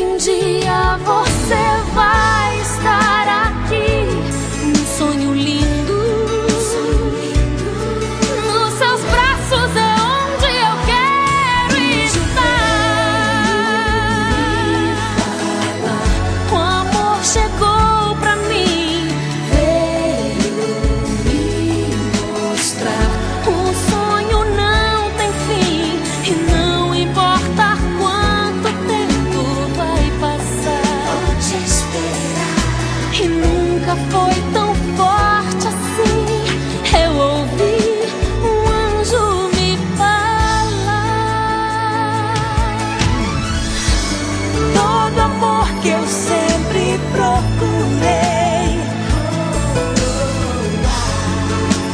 que um dia você vai estar aqui. Um sonho lindo, nos seus braços é onde eu quero estar. O amor chegou pra mim, veio me mostrar. O sonho não tem fim e não importa quanto tempo vai passar. Pode esperar. E nunca foi tão forte assim. Eu ouvi um anjo me falar. Todo amor que eu sempre procurei,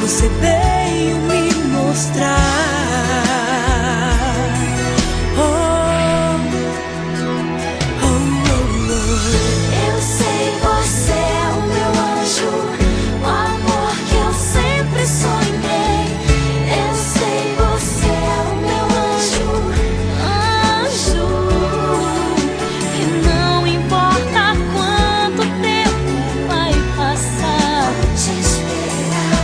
você veio me mostrar. Eu sei, você é o meu anjo, o amor que eu sempre sonhei. Eu sei, você é o meu anjo, anjo. E não importa quanto tempo vai passar. Pode esperar.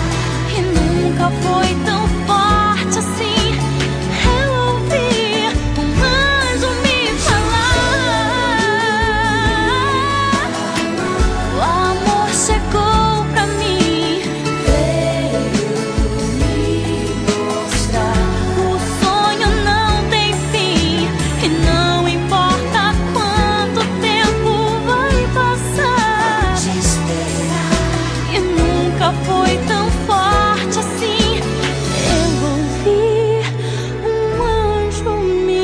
E nunca foi tão forte assim. Eu ouvi um anjo me falar. O amor chegou pra mim, veio me mostrar. O sonho não tem fim e não importa quanto tempo vai passar. Pode esperar. E nunca foi tão forte assim. Eu ouvi um anjo me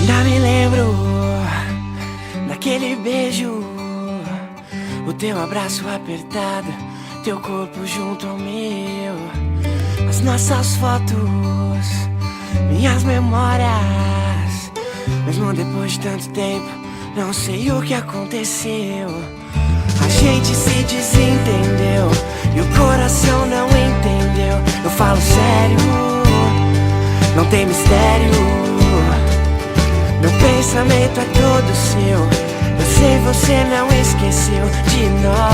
Ainda me lembro daquele beijo, o teu abraço apertado, teu corpo junto ao meu, as nossas fotos, minhas memórias. Mesmo depois de tanto tempo, não sei o que aconteceu. A gente se desentendeu e o coração não entendeu. Eu falo sério, não tem mistério. Meu pensamento é todo seu. Eu sei, você não esqueceu de nós.